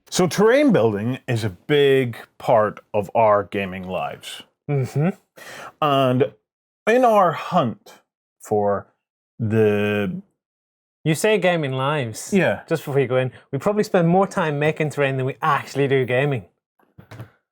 So terrain building is a big part of our gaming lives. Mm-hmm. And in our hunt for the... You say gaming lives. Yeah. Just before you go in, we probably spend more time making terrain than we actually do gaming.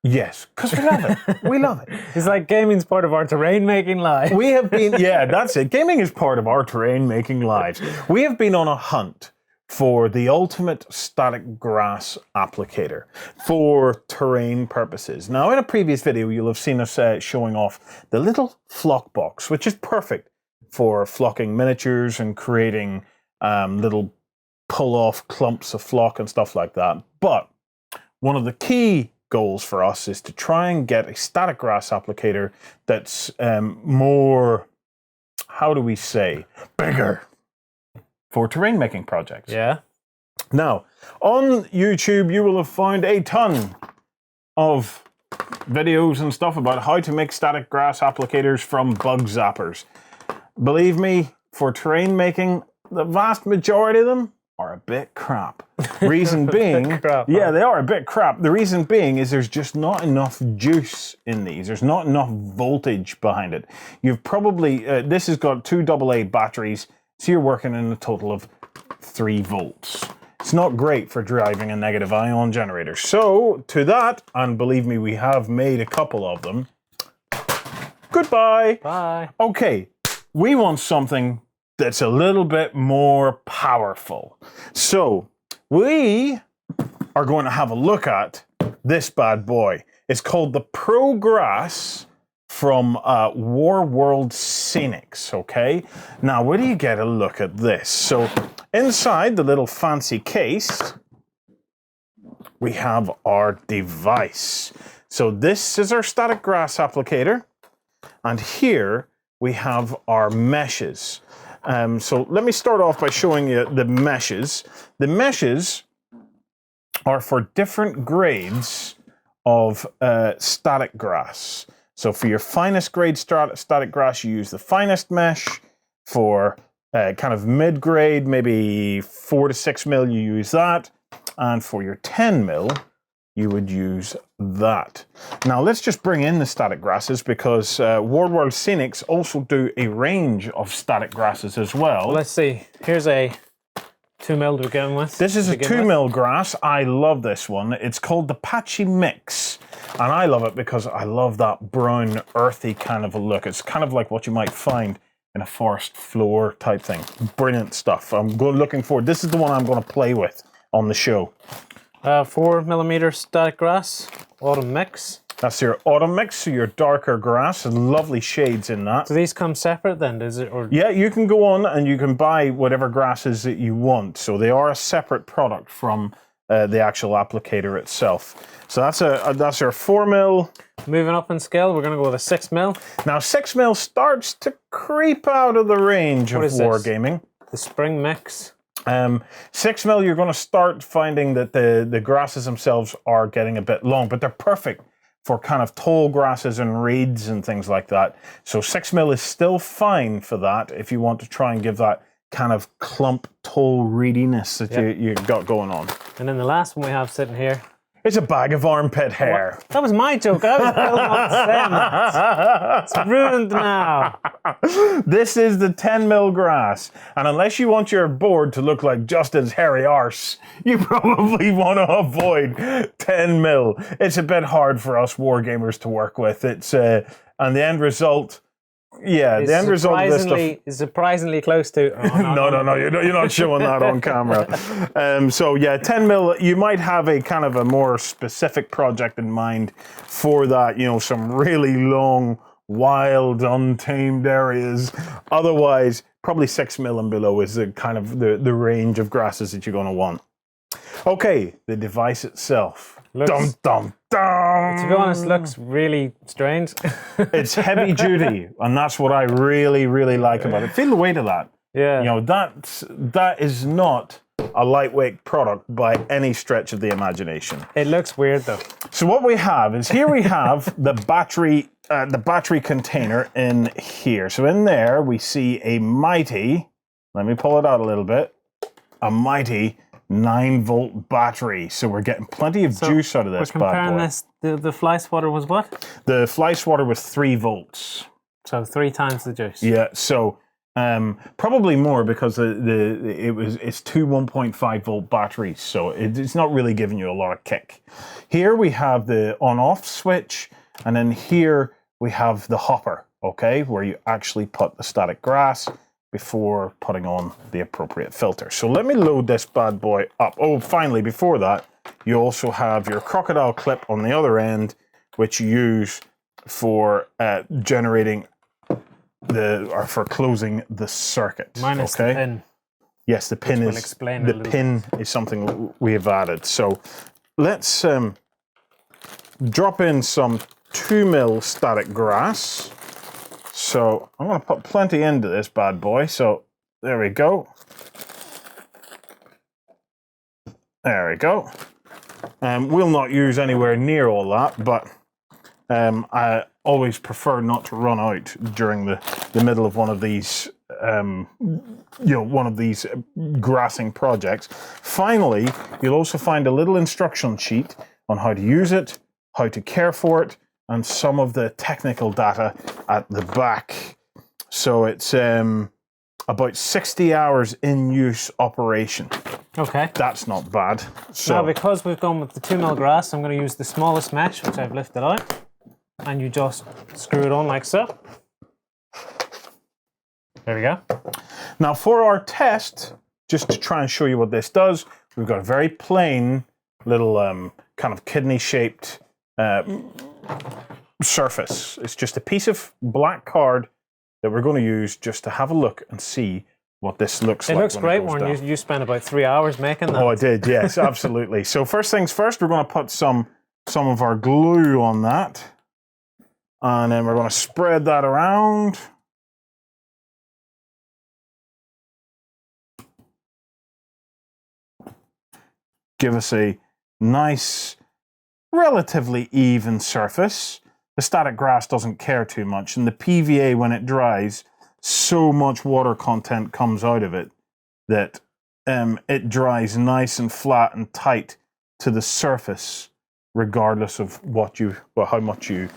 Yes, because we love it. We love it. It's like gaming's part of our terrain making life. We have been, yeah, that's it. Gaming is part of our terrain making lives. We have been on a hunt for the ultimate static grass applicator for terrain purposes. Now, in a previous video, you'll have seen us showing off the little flock box, which is perfect for flocking miniatures and creating little pull-off clumps of flock and stuff like that. But one of the key goals for us is to try and get a static grass applicator that's more, how do we say, bigger for terrain making projects. Yeah. Now, on YouTube, you will have found a ton of videos and stuff about how to make static grass applicators from bug zappers. Believe me, for terrain making, the vast majority of them are a bit crap. Reason being, yeah, they are a bit crap. The reason being is there's just not enough juice in these. There's not enough voltage behind it. You've probably, this has got 2 AA batteries, so you're working in a total of 3 volts. It's not great for driving a negative ion generator. So, to that, and believe me, we have made a couple of them. Goodbye. Bye. Okay, we want something that's a little bit more powerful. So, we are going to have a look at this bad boy. It's called the Pro Grass from War World Scenics, okay? Now, where do you get a look at this? So, inside the little fancy case, we have our device. So this is our static grass applicator, and here we have our meshes. So let me start off by showing you the meshes. The meshes are for different grades of static grass. So for your finest grade static grass, you use the finest mesh. For kind of mid-grade, maybe 4 to 6 mil, you use that. And for your 10 mil, you would use that. Now let's just bring in the static grasses because War World Scenics also do a range of static grasses as well. Let's see. Here's a 2 mil to begin with. This is a 2 mil grass. I love this one. It's called the Patchy Mix. And I love it because I love that brown, earthy kind of a look. It's kind of like what you might find in a forest floor type thing. Brilliant stuff. I'm looking forward. This is the one I'm going to play with on the show. 4mm static grass, autumn mix. That's your autumn mix, so your darker grass, and lovely shades in that. Do these come separate then, does it? Or? Yeah, you can go on and you can buy whatever grasses that you want. So they are a separate product from the actual applicator itself. So that's our 4 mil. Moving up in scale, we're going to go with a 6 mil. Now 6 mil starts to creep out of the range of wargaming. The spring mix. 6 mil, you're going to start finding that the grasses themselves are getting a bit long, but they're perfect for kind of tall grasses and reeds and things like that. So 6 mil is still fine for that if you want to try and give that kind of clump, tall reediness that you got going on. And then the last one we have sitting here. It's a bag of armpit hair. That was my joke. I was building on saying that. It's ruined now. This is the 10 mil grass. And unless you want your board to look like Justin's hairy arse, you probably want to avoid 10 mil. It's a bit hard for us wargamers to work with. It's and the end result, yeah, the end result of this stuff is surprisingly close to. Oh, no, you're not showing that on camera. So yeah, 10 mil. You might have a kind of a more specific project in mind for that. You know, some really long, wild, untamed areas. Otherwise, probably 6 mil and below is the kind of the range of grasses that you're going to want. Okay, the device itself. Dum dum dum. To be honest, looks really strange. It's heavy duty, and that's what I really, really like about it. Feel the weight of that. Yeah. You know, that is not a lightweight product by any stretch of the imagination. It looks weird though. So what we have is here we have the battery container in here. So in there we see a mighty, let me pull it out a little bit, a mighty 9-volt battery. So we're getting plenty of juice out of this bad boy. We're comparing this, the fly swatter was what? The fly swatter was 3 volts. So 3 times the juice. Yeah, so probably more because it's 2 1.5 volt batteries, so it's not really giving you a lot of kick. Here we have the on-off switch, and then here we have the hopper, okay, where you actually put the static grass before putting on the appropriate filter. So let me load this bad boy up. Oh, finally, before that, you also have your crocodile clip on the other end, which you use for generating or for closing the circuit. Minus the pin. Yes, the pin is something we have added. So let's drop in some 2 mil static grass. So I'm going to put plenty into this bad boy. So there we go. There we go. We'll not use anywhere near all that, but I always prefer not to run out during the middle of one of these, one of these grassing projects. Finally, you'll also find a little instruction sheet on how to use it, how to care for it, and some of the technical data at the back. So it's about 60 hours in use operation. Okay. That's not bad. So now, because we've gone with the 2 mil grass, I'm going to use the smallest mesh, which I've lifted out. And you just screw it on like so. There we go. Now for our test, just to try and show you what this does, we've got a very plain little kind of kidney-shaped surface. It's just a piece of black card that we're going to use just to have a look and see what this looks like. It looks great, Warren. You spent about 3 hours making that. Oh, I did, yes, absolutely. So first things first, we're going to put some of our glue on that. And then we're going to spread that around. Give us a nice, relatively even surface. The static grass doesn't care too much, and the PVA, when it dries, so much water content comes out of it that it dries nice and flat and tight to the surface, regardless of how much you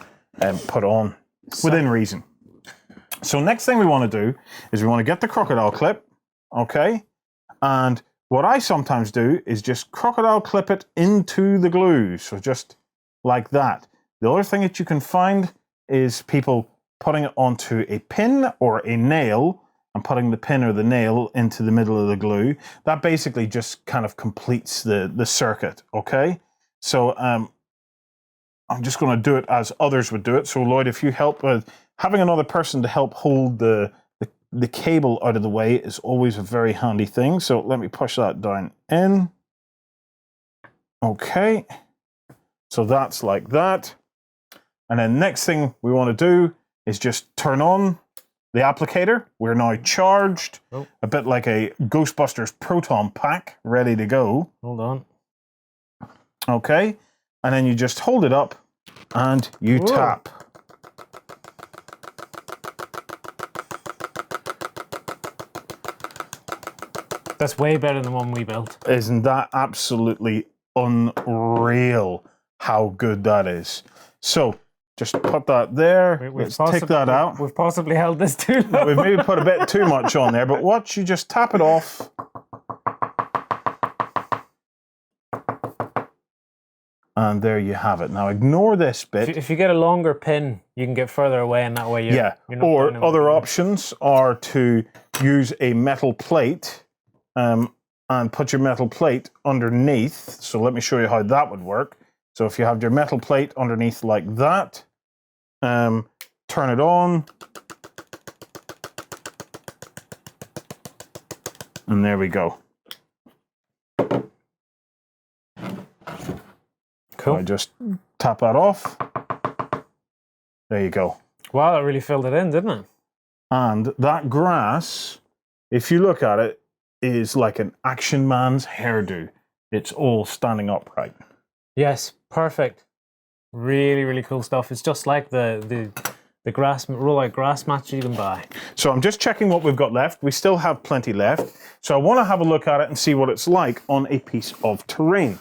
put on, within reason. So next thing we want to do is we want to get the crocodile clip, okay? And what I sometimes do is just crocodile clip it into the glue, so just like that. The other thing that you can find is people putting it onto a pin or a nail and putting the pin or the nail into the middle of the glue. That basically just kind of completes the circuit, okay? So I'm just going to do it as others would do it. So Lloyd, if you help with having another person to help hold the cable out of the way is always a very handy thing. So let me push that down in. Okay. So that's like that. And then next thing we want to do is just turn on the applicator. We're now charged, a bit like a Ghostbusters proton pack, ready to go. Hold on. Okay. And then you just hold it up and you tap. That's way better than the one we built. Isn't that absolutely unreal how good that is? So just put that there. Let's take that out. We've possibly held this too long. We've maybe put a bit too much on there, but watch, you just tap it off. And there you have it. Now ignore this bit. If you get a longer pin, you can get further away, and that way you're not or other options are to use a metal plate and put your metal plate underneath. So let me show you how that would work. So if you have your metal plate underneath like that, turn it on. And there we go. Cool. I just tap that off. There you go. Wow, that really filled it in, didn't it? And that grass, if you look at it, is like an action man's hairdo. It's all standing upright. Yes, perfect. Really, really cool stuff. It's just like the grass roll-out grass mats you can buy. So I'm just checking what we've got left. We still have plenty left. So I want to have a look at it and see what it's like on a piece of terrain.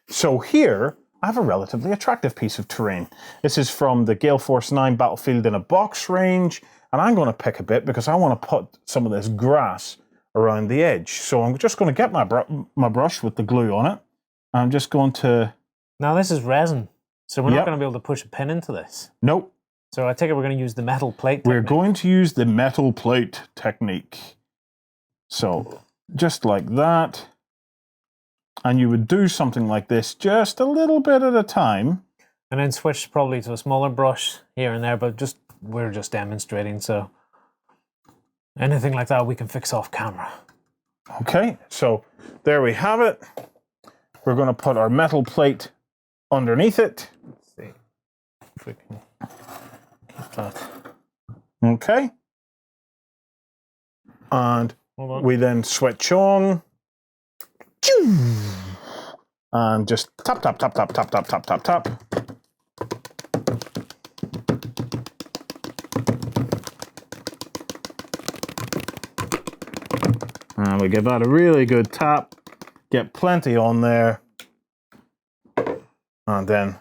So here, I have a relatively attractive piece of terrain. This is from the Gale Force 9 Battlefield in a Box range, and I'm going to pick a bit because I want to put some of this grass around the edge. So I'm just going to get my brush with the glue on it. I'm just going to... Now this is resin, so we're not going to be able to push a pin into this. Nope. So I take it we're going to use the metal plate technique. We're going to use the metal plate technique. So just like that. And you would do something like this just a little bit at a time. And then switch probably to a smaller brush here and there, but we're just demonstrating, so anything like that we can fix off camera. Okay, so there we have it. We're going to put our metal plate underneath it. Let's see if we can keep that. Okay. And we then switch on. And just tap, tap, tap, tap, tap, tap, tap, tap, tap. And we give that a really good tap, get plenty on there, and then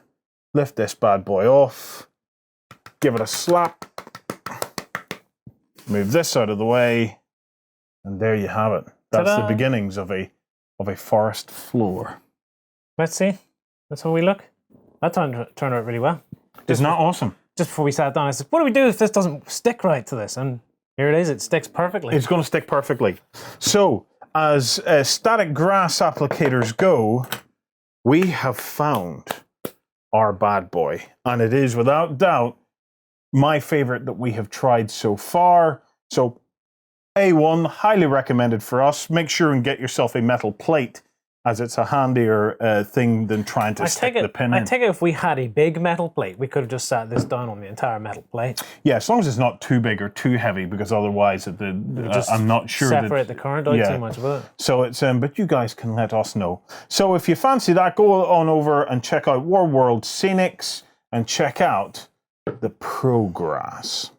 lift this bad boy off, give it a slap, move this out of the way, and there you have it. That's the beginnings of a forest floor. Let's see. That's how we look. That turned out really well. Isn't that awesome? Just before we sat down, I said, what do we do if this doesn't stick right to this? And here it is. It sticks perfectly. It's going to stick perfectly. So, as static grass applicators go, we have found our bad boy. And it is, without doubt, my favorite that we have tried so far. So, A1, highly recommended for us. Make sure and get yourself a metal plate, as it's a handier thing than trying to stick the pin in. I take it if we had a big metal plate, we could have just sat this down on the entire metal plate. Yeah, as long as it's not too big or too heavy, because otherwise I'm not sure separate the current out too much with it. So it's but you guys can let us know. So if you fancy that, go on over and check out War World Scenics and check out the Pro Grass.